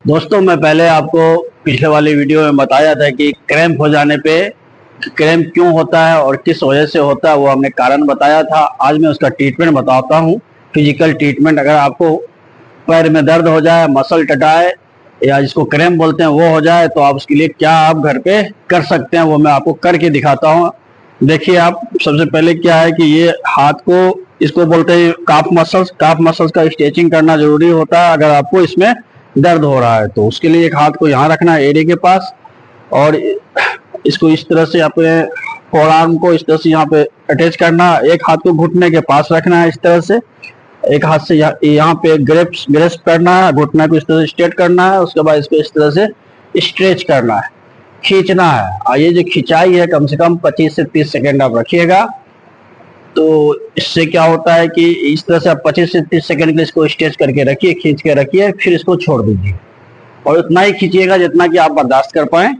दोस्तों मैं पहले आपको पिछले वाली वीडियो में बताया था कि क्रैम्प हो जाने पे क्रैम्प क्यों होता है और किस वजह से होता है, वो हमने कारण बताया था। आज मैं उसका ट्रीटमेंट बताता हूँ। Physical treatment. अगर आपको पैर में दर्द हो जाए, मसल टटाए या जिसको क्रैम्प बोलते हैं वो हो जाए, तो आप उसके लिए क्या आप घर पे कर सकते हैं वो मैं आपको करके दिखाता हूँ। देखिए, आप सबसे पहले क्या है कि ये हाथ को, इसको बोलते हैं काफ मसल्स का स्ट्रेचिंग करना जरूरी होता है। अगर आपको इसमें दर्द हो रहा है तो उसके लिए एक हाथ को यहाँ रखना है एड़ी के पास, और इसको इस तरह से अपने फोर आर्म को इस तरह से यहाँ पे अटैच करना है। एक हाथ को घुटने के पास रखना है इस तरह से, एक हाथ से यहाँ पे ग्रेस्प करना है, घुटने को इस तरह से स्ट्रेट करना है। उसके बाद इसको इस तरह से स्ट्रेच करना है, खींचना है। और ये जो खिंचाई है कम से कम 25 से 30 सेकेंड आप रखिएगा। तो इससे क्या होता है कि इस तरह से आप 25 से 30 सेकंड के लिए इसको स्ट्रेच करके रखिए, खींच के रखिए, फिर इसको छोड़ दीजिए और उतना ही खींचिएगा जितना कि आप बर्दाश्त कर पाए।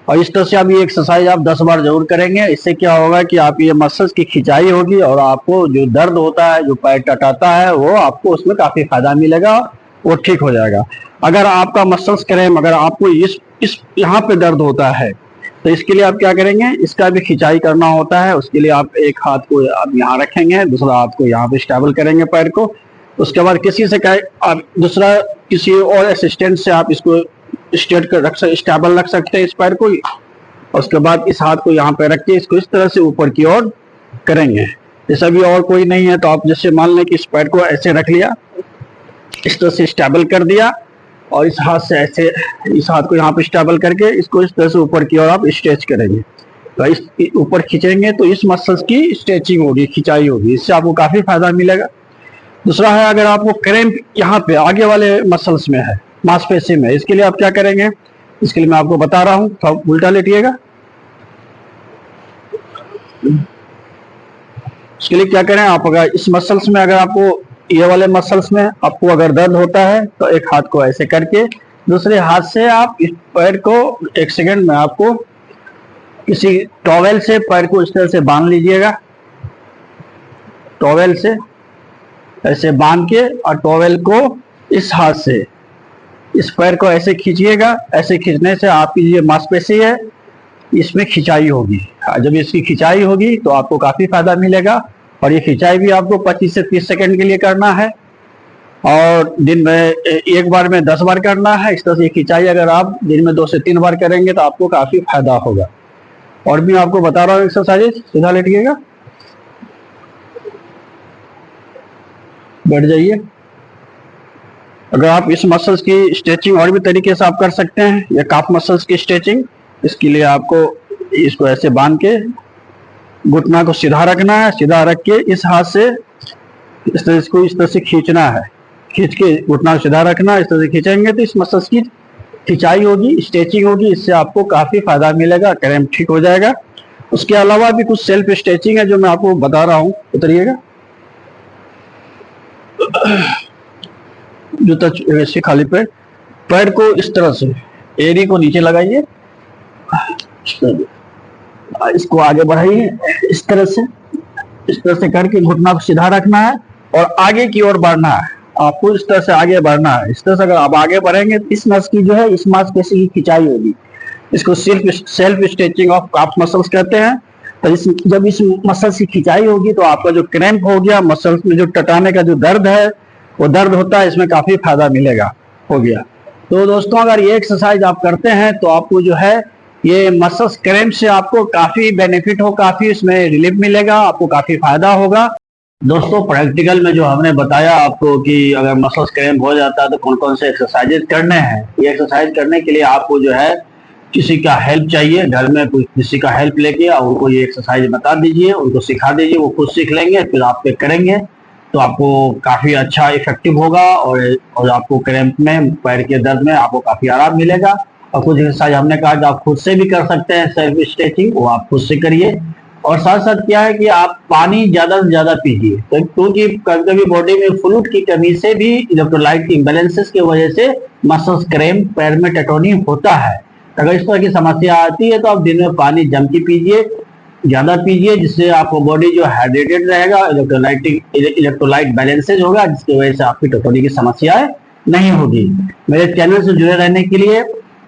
और इस तरह से आप ये एक्सरसाइज आप 10 बार जरूर करेंगे। इससे क्या होगा कि आप ये मसल्स की खिंचाई होगी और आपको जो दर्द होता है, जो पैर टटाता है, वो आपको उसमें काफी फायदा मिलेगा, वो ठीक हो जाएगा। अगर आपका मसल्स क्रैम्प, अगर आपको इस यहाँ पे दर्द होता है तो इसके लिए आप क्या करेंगे, इसका भी खिंचाई करना होता है। उसके लिए आप एक हाथ को आप यहाँ रखेंगे, दूसरा हाथ को यहाँ पे स्टेबल करेंगे पैर को। उसके बाद किसी से आप दूसरा किसी और असिस्टेंट से आप इसको स्ट्रेट कर स्टेबल रख सकते हैं इस पैर को। उसके बाद इस हाथ को यहाँ पे रख के इसको इस तरह से ऊपर की ओर करेंगे। जैसा भी और कोई नहीं है तो आप जैसे मान लें कि इस पैर को ऐसे रख लिया, इस तरह से स्टेबल कर दिया, और इस हाथ से ऐसे, इस हाथ को यहाँ पे स्टेबल करके इसको इस तरह से ऊपर की ओर आप स्ट्रेच करेंगे। तो इस ऊपर खींचेंगे तो इस मसल्स की स्ट्रेचिंग होगी, खिंचाई होगी, इससे आपको काफी फायदा मिलेगा। दूसरा है, अगर आपको क्रैम्प यहाँ पे आगे वाले मसल्स में है, मांसपेशी में, इसके लिए आप क्या करेंगे, इसके लिए मैं आपको बता रहा हूँ। तो आप उल्टा लेटिएगा। इसके लिए क्या करें, आप अगर इस मसल्स में, अगर आपको ये वाले मसल्स में आपको अगर दर्द होता है तो एक हाथ को ऐसे करके दूसरे हाथ से आप इस पैर को 1 सेकंड में आपको किसी टॉवेल से पैर को इस तरह से बांध लीजिएगा। टॉवेल से ऐसे बांध के, और टॉवेल को इस हाथ से इस पैर को ऐसे खींचिएगा। ऐसे खींचने से आपकी ये मांसपेशी है, इसमें खिंचाई होगी। जब इसकी खिंचाई होगी तो आपको काफी फायदा मिलेगा। और ये खिंचाई भी आपको 25 से 30 सेकंड के लिए करना है, और दिन में एक बार में 10 बार करना है। इस तरह से खिंचाई अगर आप दिन में 2 से 3 बार करेंगे तो आपको काफी फायदा होगा। और भी आपको बता रहा हूँ एक्सरसाइज। सीधा लेटिएगा, बैठ जाइए। अगर आप इस मसल्स की स्ट्रेचिंग और भी तरीके से आप कर सकते हैं, या काफ मसल्स की स्ट्रेचिंग, इसके लिए आपको इसको ऐसे बांध के घुटना को सीधा रखना है। सीधा रख के इस हाथ से इस तरह से खींचना है, खींच के घुटना को सीधा रखना। इस तरह से खींचेंगे तो इस मसल्स की खिंचाई होगी, स्ट्रेचिंग होगी, इससे आपको काफी फायदा मिलेगा, क्रैम्प ठीक हो जाएगा। उसके अलावा भी कुछ सेल्फ स्ट्रेचिंग है जो मैं आपको बता रहा हूँ। उतरिएगा, जूता वैसे खाली पैर को इस तरह से एड़ी को नीचे लगाइए, इसको आगे बढ़ाइए इस तरह से करके घुटना को सीधा रखना है और आगे की ओर बढ़ना है। आपको इस तरह से आगे बढ़ना है। इस तरह से अगर आप आगे बढ़ेंगे तो इस नस की जो है, इस मांसपेशी की खिंचाई होगी। इसको self stretching of calf muscles कहते हैं। तो जब इस मसल्स की खिंचाई होगी तो आपका जो क्रैम्प हो गया, मसल्स में जो टटाने का जो दर्द है, वो दर्द होता है, इसमें काफी फायदा मिलेगा, हो गया। तो दोस्तों, अगर ये एक्सरसाइज आप करते हैं तो आपको जो है ये मसल्स क्रैम्प से आपको काफी बेनिफिट हो, काफी इसमें रिलीफ मिलेगा, आपको काफी फायदा होगा। दोस्तों, प्रैक्टिकल में जो हमने बताया आपको कि अगर मसल्स क्रैम्प हो जाता है तो कौन कौन से एक्सरसाइजेज करने हैं, ये एक्सरसाइज करने के लिए आपको जो है किसी का हेल्प चाहिए। घर में कोई किसी का हेल्प लेके और उनको ये एक्सरसाइज बता दीजिए, उनको सिखा दीजिए, वो खुद सीख लेंगे, फिर आप पे करेंगे तो आपको काफी अच्छा इफेक्टिव होगा। और आपको क्रैम्प में, पैर के दर्द में आपको काफी आराम मिलेगा। और कुछ एक्सरसाइज हमने कहा जो आप खुद से भी कर सकते हैं, सेल्फ स्ट्रेचिंग, वो आप खुद से करिए। और साथ साथ क्या है कि आप पानी ज्यादा से ज्यादा पीजिए, क्योंकि कभी कभी बॉडी में फ्लूइड की कमी से भी, इलेक्ट्रोलाइट इम्बैलेंसेस की वजह से मसल्स क्रैम्प, पैर में टेटोनी होता है। अगर इस तरह की समस्या आती है तो आप दिन में पानी जम के पीजिए, ज्यादा पीजिए, जिससे आपको बॉडी जो हाइड्रेटेड रहेगा, इलेक्ट्रोलाइट बैलेंसेज होगा, जिसकी वजह से आपकी टेटोनी की समस्याएं नहीं होगी। मेरे चैनल से जुड़े रहने के लिए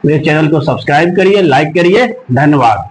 मेरे चैनल को सब्सक्राइब करिए, लाइक करिए। धन्यवाद।